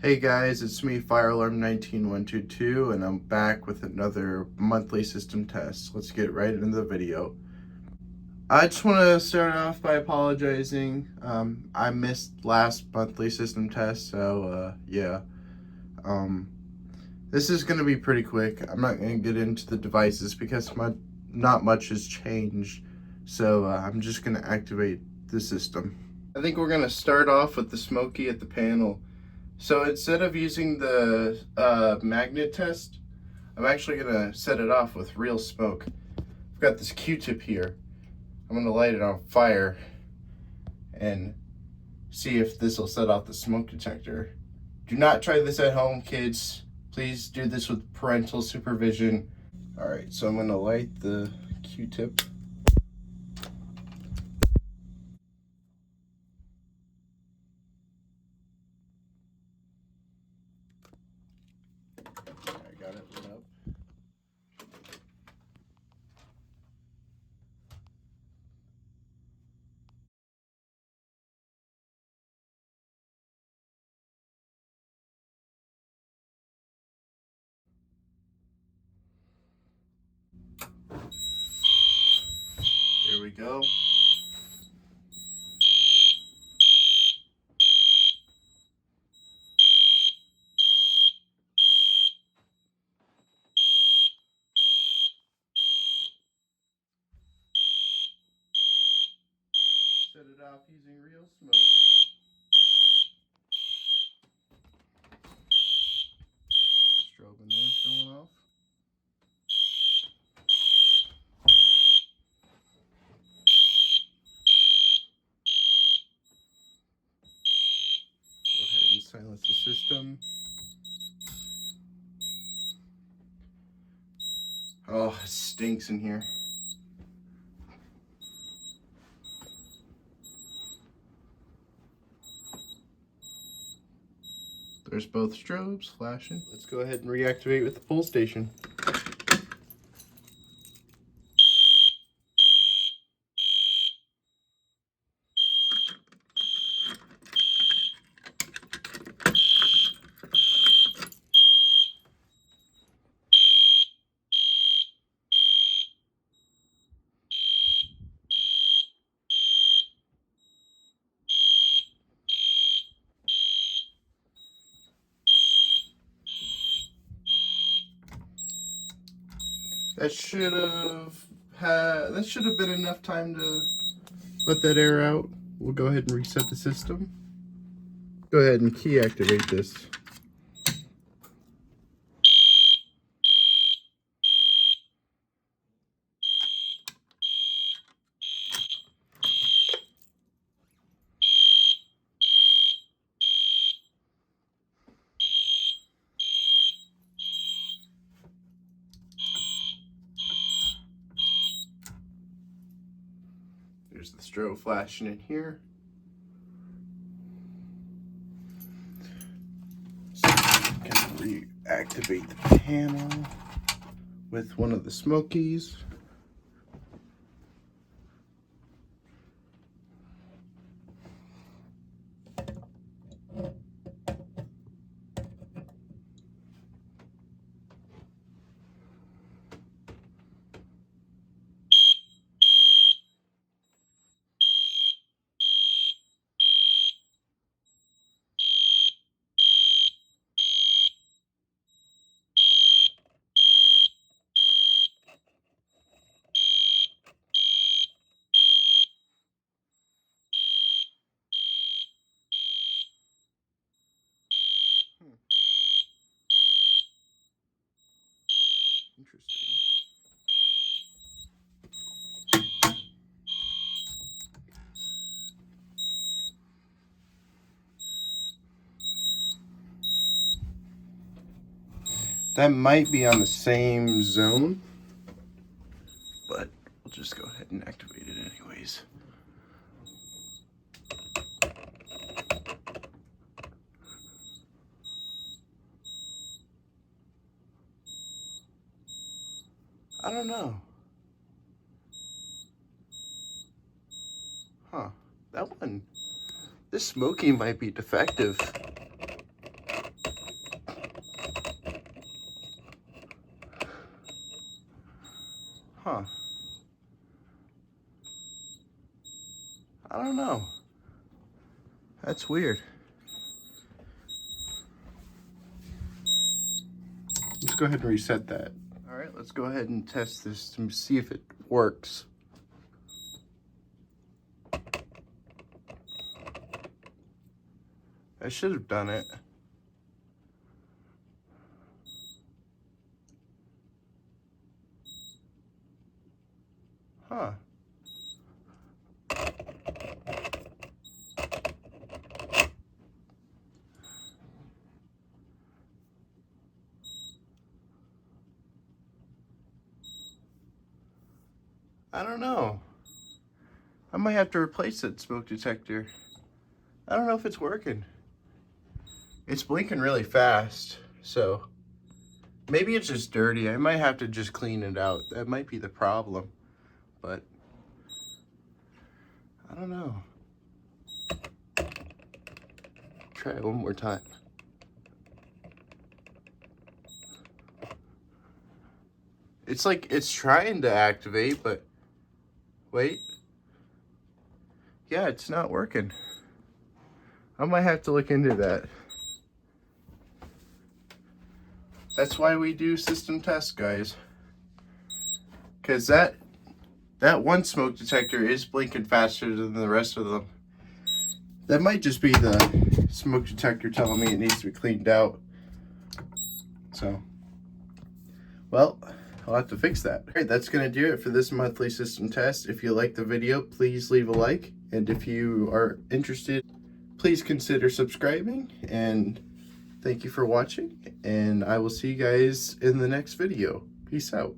Hey guys, it's me, Fire Alarm 19122, and I'm back with another monthly system test. Let's get right into the video. I just want to start off by apologizing. I missed last monthly system test, so yeah. This is going to be pretty quick. I'm not going to get into the devices because not much has changed, so I'm just going to activate the system. I think we're going to start off with the Smoky at the panel. So instead of using the magnet test, I'm actually going to set it off with real smoke. I've got this Q-tip here. I'm going to light it on fire and see if this will set off the smoke detector. Do not try this at home, kids. Please do this with parental supervision. Alright, so I'm going to light the Q-tip. I got it lit up. There we go. Set it off using real smoke. Strobe in there's going off. Go ahead and silence the system. Oh, it stinks in here. There's both strobes flashing. Let's go ahead and reactivate with the pull station. That should have been enough time to let that air out. We'll go ahead and reset the system. Go ahead and key activate this. There's the strobe flashing in here. So I'm gonna reactivate the panel with one of the Smokies. Interesting. That might be on the same zone, but we'll just go ahead and activate it anyways. I don't know. That one, this Smoky might be defective. Huh. I don't know. That's weird. Let's go ahead and reset that. All right, let's go ahead and test this to see if it works. I should have done it. Huh. I don't know. I might have to replace that smoke detector. I don't know if it's working. It's blinking really fast, so maybe it's just dirty. I might have to just clean it out. That might be the problem, but I don't know. Try it one more time. It's like it's trying to activate, but wait. Yeah, it's not working. I might have to look into that. That's why we do system tests, guys. Because that one smoke detector is blinking faster than the rest of them. That might just be the smoke detector telling me it needs to be cleaned out. So, well, I'll have to fix that. All right, that's going to do it for this monthly system test. If you like the video, please leave a like. And if you are interested, please consider subscribing. And thank you for watching. And I will see you guys in the next video. Peace out.